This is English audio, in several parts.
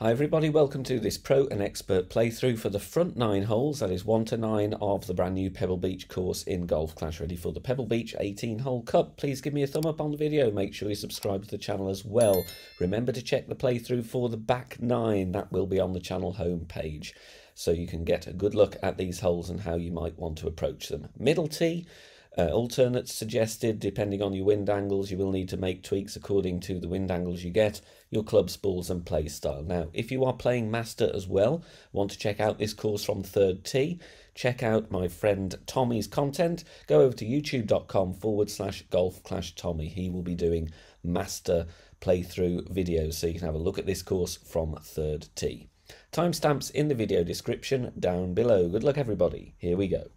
Hi everybody, welcome to this Pro and Expert playthrough for the front 9 holes, that is 1 to 9 of the brand new Pebble Beach course in Golf Clash, ready for the Pebble Beach 18-hole cup. Please give me a thumb up on the video, make sure you subscribe to the channel as well. Remember to check the playthrough for the back 9, that will be on the channel home page, so you can get a good look at these holes and how you might want to approach them. Middle tee. Alternates suggested. Depending on your wind angles, you will need to make tweaks according to the wind angles you get, your clubs, balls and play style. Now, if you are playing master as well, want to check out this course from third tee, check out my friend Tommy's content. Go over to youtube.com/golfclashtommy. He will be doing master playthrough videos, so you can have a look at this course from third tee. Timestamps in the video description down below. Good luck everybody. Here we go.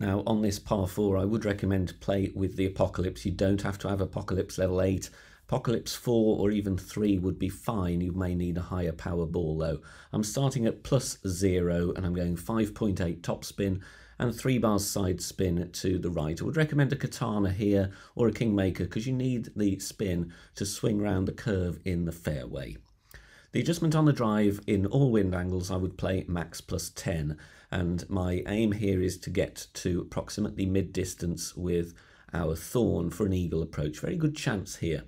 Now on this par 4 I would recommend to play with the Apocalypse. You don't have to have Apocalypse level 8. Apocalypse 4 or even 3 would be fine. You may need a higher power ball though. I'm starting at +0 and I'm going 5.8 topspin and 3 bars side spin to the right. I would recommend a Katana here or a Kingmaker because you need the spin to swing round the curve in the fairway. The adjustment on the drive, in all wind angles I would play max +10, and my aim here is to get to approximately mid-distance with our thorn for an eagle approach. Very good chance here.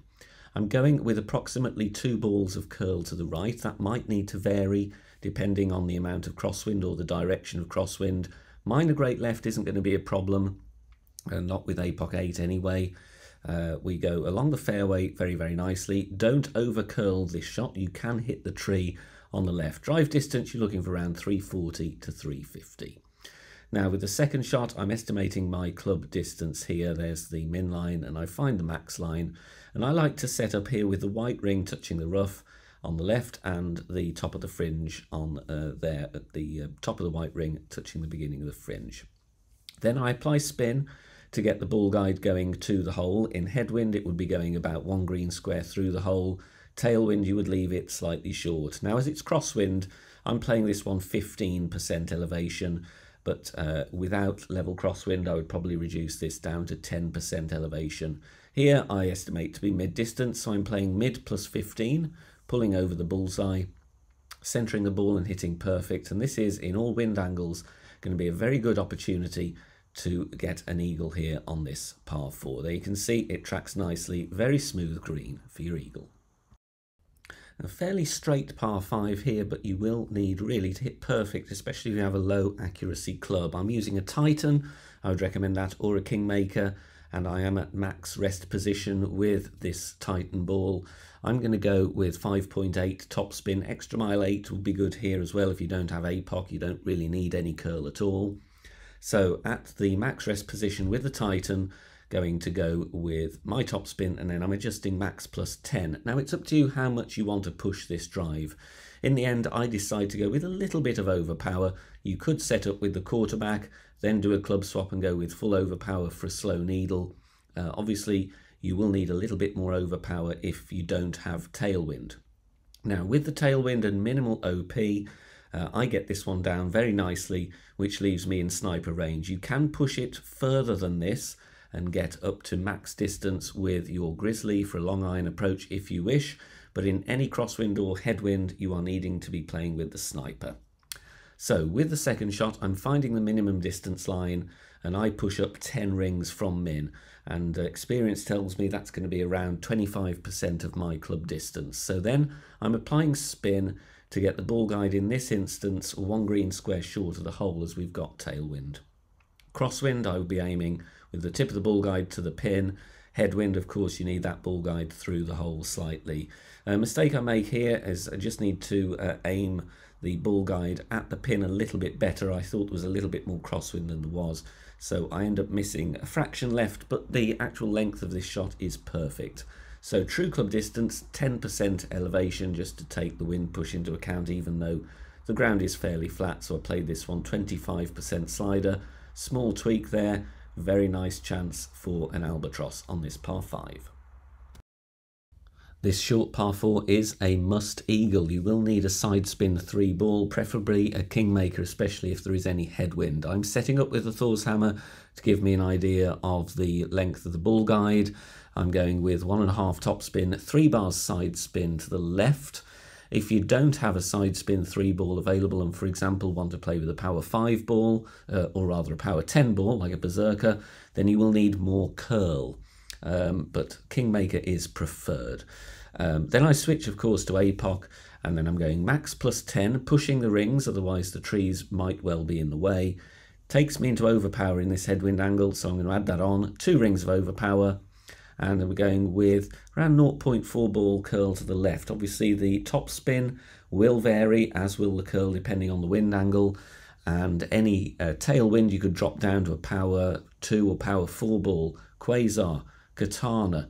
I'm going with approximately 2 balls of curl to the right. That might need to vary depending on the amount of crosswind or the direction of crosswind. Minor great left isn't going to be a problem, not with APOC 8 anyway. We go along the fairway very, very nicely. Don't over curl this shot. You can hit the tree on the left. Drive distance, you're looking for around 340 to 350. Now with the second shot, I'm estimating my club distance here. There's the min line and I find the max line. And I like to set up here with the white ring touching the rough on the left and the top of the fringe on there at the top of the white ring touching the beginning of the fringe. Then I apply spin to get the ball guide going to the hole. In headwind it would be going about 1 green square through the hole. Tailwind you would leave it slightly short. Now as it's crosswind I'm playing this one 15% elevation, but without level crosswind I would probably reduce this down to 10% elevation. Here I estimate to be mid distance, so I'm playing mid +15, pulling over the bullseye, centering the ball and hitting perfect, and this is in all wind angles going to be a very good opportunity to get an eagle here on this par 4. There you can see it tracks nicely, very smooth green for your eagle. A fairly straight par 5 here, but you will need really to hit perfect, especially if you have a low accuracy club. I'm using a Titan, I would recommend that, or a Kingmaker, and I am at max rest position with this Titan ball. I'm going to go with 5.8 topspin. Extra mile 8 would be good here as well. If you don't have APOC, you don't really need any curl at all. So at the max rest position with the Titan, going to go with my topspin, and then I'm adjusting max +10. Now it's up to you how much you want to push this drive. In the end I decide to go with a little bit of overpower. You could set up with the quarterback, then do a club swap and go with full overpower for a slow needle. Obviously you will need a little bit more overpower if you don't have tailwind. Now with the tailwind and minimal OP, I get this one down very nicely, which leaves me in sniper range. You can push it further than this and get up to max distance with your Grizzly for a long iron approach if you wish, but in any crosswind or headwind you are needing to be playing with the sniper. So with the second shot I'm finding the minimum distance line and I push up 10 rings from min, and experience tells me that's going to be around 25% of my club distance. So then I'm applying spin to get the ball guide, in this instance 1 green square short of the hole as we've got tailwind. Crosswind I would be aiming with the tip of the ball guide to the pin. Headwind, of course, you need that ball guide through the hole slightly. A mistake I make here is I just need to aim the ball guide at the pin a little bit better. I thought there was a little bit more crosswind than there was, so I end up missing a fraction left, but the actual length of this shot is perfect. So true club distance, 10% elevation, just to take the wind push into account, even though the ground is fairly flat. So I played this one 25% slider. Small tweak there, very nice chance for an albatross on this par 5. This short par 4 is a must eagle. You will need a side spin 3 ball, preferably a Kingmaker, especially if there is any headwind. I'm setting up with the Thor's hammer to give me an idea of the length of the ball guide. I'm going with 1.5 top spin, 3 bars side spin to the left. If you don't have a side spin 3 ball available and, for example, want to play with a power 5 ball, or rather a power 10 ball like a berserker, then you will need more curl. But Kingmaker is preferred. Then I switch, of course, to APOC, and then I'm going max plus 10, pushing the rings, otherwise the trees might well be in the way. Takes me into overpower in this headwind angle, so I'm going to add that on. 2 rings of overpower, and then we're going with around 0.4 ball curl to the left. Obviously the top spin will vary, as will the curl, depending on the wind angle, and any tailwind you could drop down to a power 2 or power 4 ball, quasar, katana,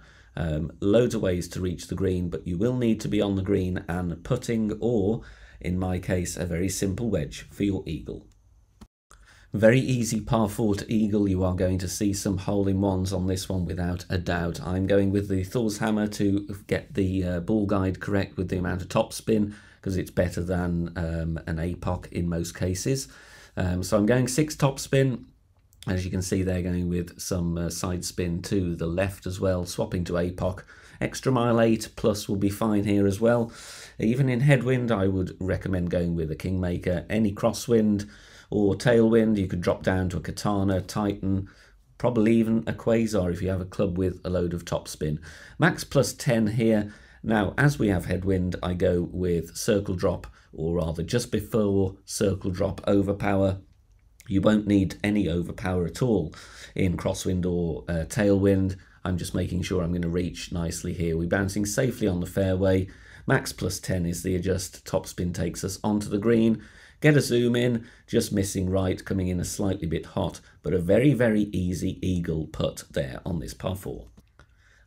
loads of ways to reach the green, but you will need to be on the green and putting, or in my case a very simple wedge for your eagle. Very easy par 4 to eagle. You are going to see some hole-in-ones on this one without a doubt. I'm going with the Thor's hammer to get the ball guide correct with the amount of top spin, because it's better than an APOC in most cases. So I'm going 6 top spin. As you can see, they're going with some side spin to the left as well, swapping to APOC. Extra mile 8 plus will be fine here as well. Even in headwind, I would recommend going with a Kingmaker. Any crosswind or tailwind, you could drop down to a katana, titan, probably even a quasar if you have a club with a load of topspin. Max plus 10 here. Now, as we have headwind, I go with circle drop, or rather just before circle drop, overpower. You won't need any overpower at all in crosswind or tailwind. I'm just making sure I'm going to reach nicely here. We're bouncing safely on the fairway. Max plus 10 is the adjust. Topspin takes us onto the green. Get a zoom in, just missing right, coming in a slightly bit hot, but a very, very easy eagle putt there on this par 4.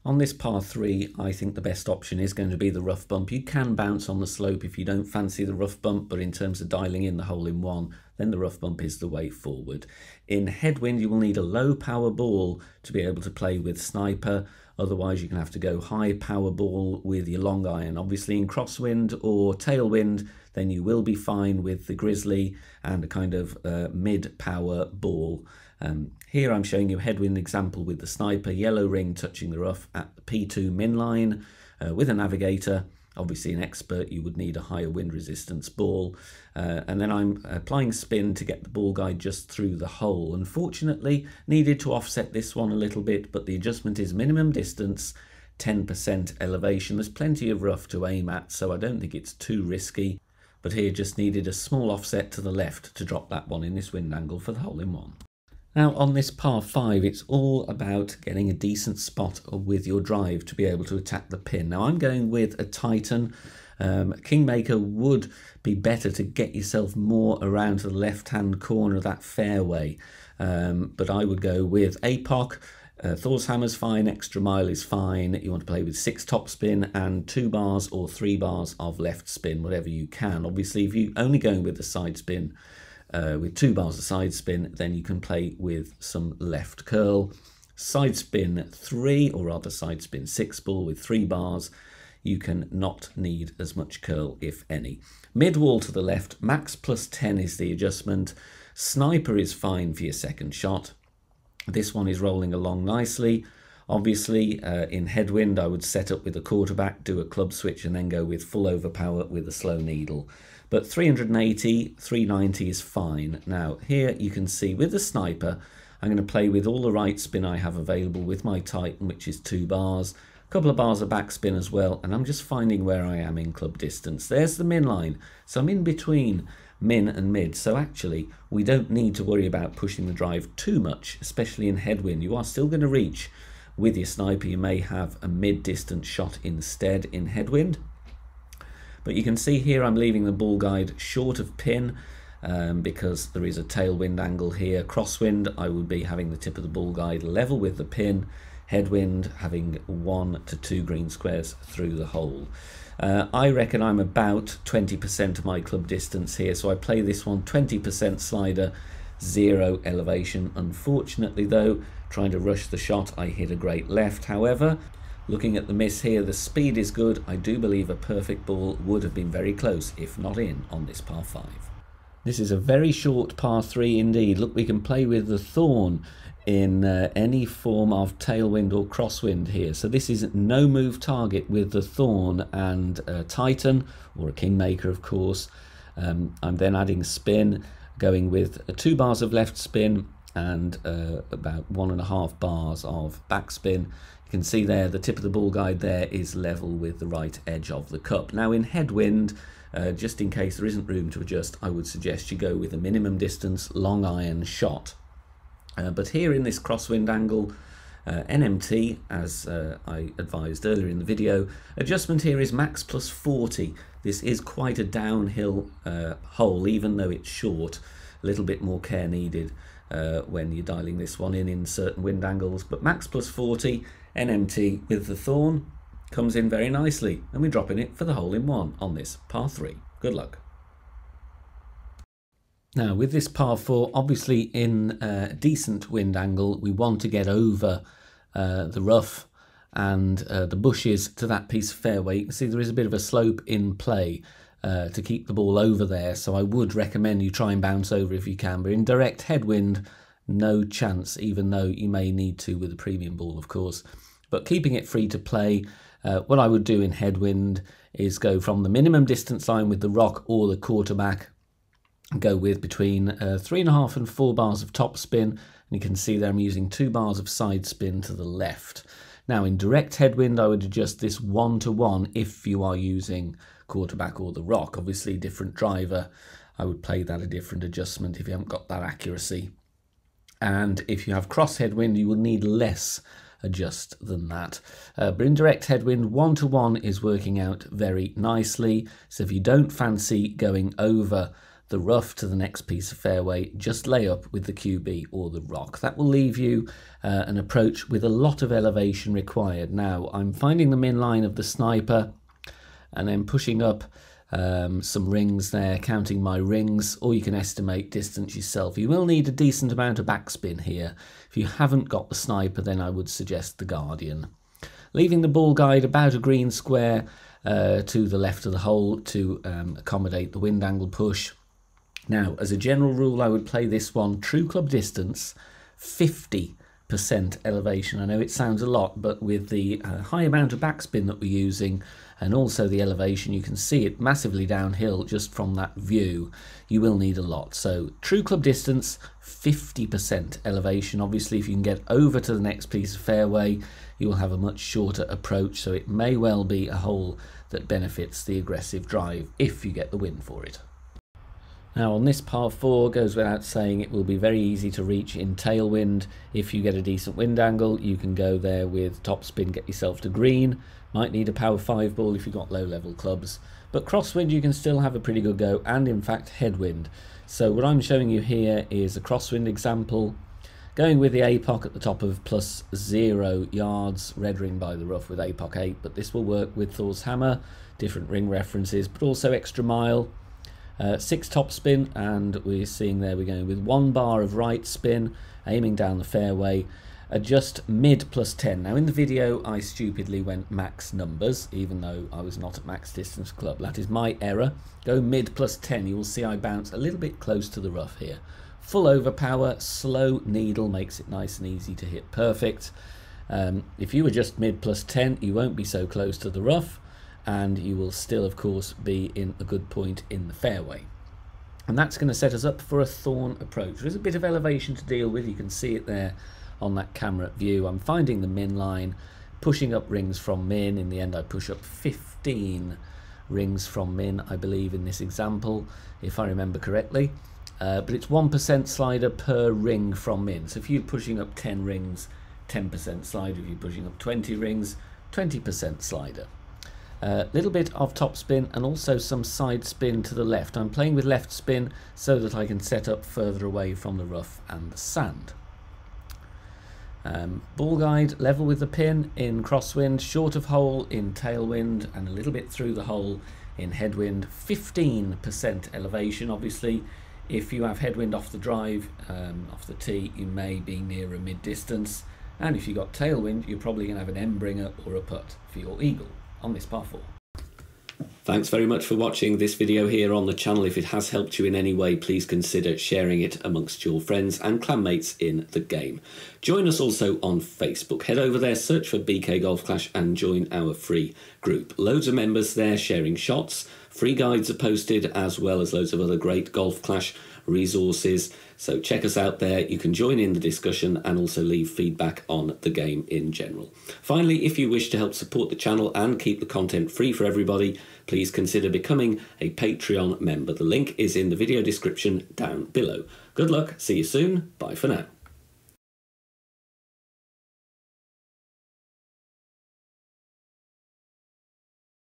On this par 3, I think the best option is going to be the rough bump. You can bounce on the slope if you don't fancy the rough bump, but in terms of dialing in the hole-in-one, then the rough bump is the way forward. In headwind, you will need a low power ball to be able to play with sniper. Otherwise, you're going to have to go high power ball with your long iron. Obviously, in crosswind or tailwind, then you will be fine with the grizzly and a kind of mid power ball. Here I'm showing you a headwind example with the sniper, yellow ring touching the rough at the P2 min line with a navigator. Obviously an expert, you would need a higher wind resistance ball. And then I'm applying spin to get the ball guide just through the hole. Unfortunately, needed to offset this one a little bit, but the adjustment is minimum distance, 10% elevation. There's plenty of rough to aim at, so I don't think it's too risky. But here just needed a small offset to the left to drop that one in this wind angle for the hole-in-one. Now on this par 5, it's all about getting a decent spot with your drive to be able to attack the pin. Now I'm going with a Titan. Kingmaker would be better to get yourself more around to the left-hand corner of that fairway. But I would go with APOC. Thor's hammer's fine, extra mile is fine. You want to play with 6 top spin and 2 bars or 3 bars of left spin, whatever you can. Obviously, if you're only going with the side spin, with 2 bars of side spin, then you can play with some left curl. Side spin 3, or rather side spin 6 ball with 3 bars, you can not need as much curl, if any. Mid wall to the left, max plus 10 is the adjustment. Sniper is fine for your second shot. This one is rolling along nicely. Obviously, in headwind, I would set up with a quarterback, do a club switch, and then go with full overpower with a slow needle. But 380, 390 is fine. Now, here you can see with the sniper, I'm going to play with all the right spin I have available with my Titan, which is 2 bars, a couple of bars of backspin as well, and I'm just finding where I am in club distance. There's the min line, so I'm in between min and mid, so actually we don't need to worry about pushing the drive too much, especially in headwind. You are still going to reach with your sniper. You may have a mid-distance shot instead in headwind. But you can see here I'm leaving the ball guide short of pin because there is a tailwind angle here. Crosswind, I would be having the tip of the ball guide level with the pin. Headwind, having 1 to 2 green squares through the hole. I reckon I'm about 20% of my club distance here, so I play this one 20% slider, 0 elevation. Unfortunately though, trying to rush the shot, I hit a great left. However, looking at the miss here, the speed is good. I do believe a perfect ball would have been very close, if not in, on this par 5. This is a very short par 3 indeed. Look, we can play with the thorn in any form of tailwind or crosswind here. So this is no move target with the thorn and Titan, or a kingmaker of course. I'm then adding spin, going with 2 bars of left spin and about 1.5 bars of backspin. You can see there the tip of the ball guide there is level with the right edge of the cup. Now in headwind, just in case there isn't room to adjust, I would suggest you go with a minimum distance long iron shot. But here in this crosswind angle, NMT, as I advised earlier in the video, adjustment here is max plus 40. This is quite a downhill hole, even though it's short. A little bit more care needed when you're dialing this one in certain wind angles. But max plus 40, NMT with the thorn comes in very nicely, and we're dropping it for the hole in one on this par 3. Good luck. Now with this par 4, obviously in a decent wind angle, we want to get over the rough and the bushes to that piece of fairway. You can see there is a bit of a slope in play to keep the ball over there, so I would recommend you try and bounce over if you can. But in direct headwind, no chance, even though you may need to with a premium ball, of course. But keeping it free to play, what I would do in headwind is go from the minimum distance line with the rock or the quarterback, and go with between 3.5 and 4 bars of top spin. And you can see there I'm using 2 bars of side spin to the left. Now in direct headwind, I would adjust this 1-to-1 if you are using quarterback or the rock. Obviously different driver, I would play that a different adjustment if you haven't got that accuracy. And if you have cross headwind, you will need less adjust than that. But in direct headwind, 1-to-1 is working out very nicely. So if you don't fancy going over the rough to the next piece of fairway, just lay up with the QB or the rock. That will leave you an approach with a lot of elevation required. Now I'm finding the min line of the sniper and then pushing up some rings there, counting my rings, or you can estimate distance yourself. You will need a decent amount of backspin here. If you haven't got the sniper, then I would suggest the Guardian. Leaving the ball guide about a green square to the left of the hole to accommodate the wind angle push. Now, as a general rule, I would play this one true club distance, 50% elevation. I know it sounds a lot, but with the high amount of backspin that we're using and also the elevation, you can see it massively downhill just from that view. You will need a lot. So true club distance, 50% elevation. Obviously, if you can get over to the next piece of fairway, you will have a much shorter approach. So it may well be a hole that benefits the aggressive drive if you get the wind for it. Now on this par 4, goes without saying, it will be very easy to reach in tailwind. If you get a decent wind angle, you can go there with topspin, get yourself to green. Might need a power 5 ball if you've got low level clubs. But crosswind you can still have a pretty good go, and in fact headwind. So what I'm showing you here is a crosswind example. Going with the APOC at the top of plus 0 yards, red ring by the rough with APOC 8, but this will work with Thor's hammer, different ring references, but also extra mile. 6 top spin, and we're seeing there we're going with 1 bar of right spin, aiming down the fairway, adjust mid plus 10. Now in the video I stupidly went max numbers, even though I was not at max distance club. That is my error. Go mid plus 10. You will see I bounce a little bit close to the rough here. Full overpower, slow needle makes it nice and easy to hit perfect. If you adjust mid plus 10, you won't be so close to the rough, and you will still of course be in a good point in the fairway. And that's going to set us up for a thorn approach. There's a bit of elevation to deal with. You can see it there on that camera view. I'm finding the min line, pushing up rings from min. In the end I push up 15 rings from min, I believe, in this example, if I remember correctly. But it's 1% slider per ring from min. So if you're pushing up 10 rings, 10% slider. If you're pushing up 20 rings, 20% slider. Little bit of top spin and also some side spin to the left. I'm playing with left spin so that I can set up further away from the rough and the sand. Ball guide level with the pin in crosswind, short of hole in tailwind, and a little bit through the hole in headwind. 15% elevation. Obviously if you have headwind off the drive, off the tee, you may be near a mid distance, and if you've got tailwind, you're probably going to have an end bringer or a putt for your eagle on this par 4. Thanks very much for watching this video here on the channel. If it has helped you in any way, please consider sharing it amongst your friends and clanmates in the game. Join us also on Facebook. Head over there, search for BK Golf Clash and join our free group. Loads of members there sharing shots. Free guides are posted, as well as loads of other great Golf Clash resources. So check us out there. You can join in the discussion and also leave feedback on the game in general. Finally, if you wish to help support the channel and keep the content free for everybody, please consider becoming a Patreon member. The link is in the video description down below. Good luck, see you soon, bye for now.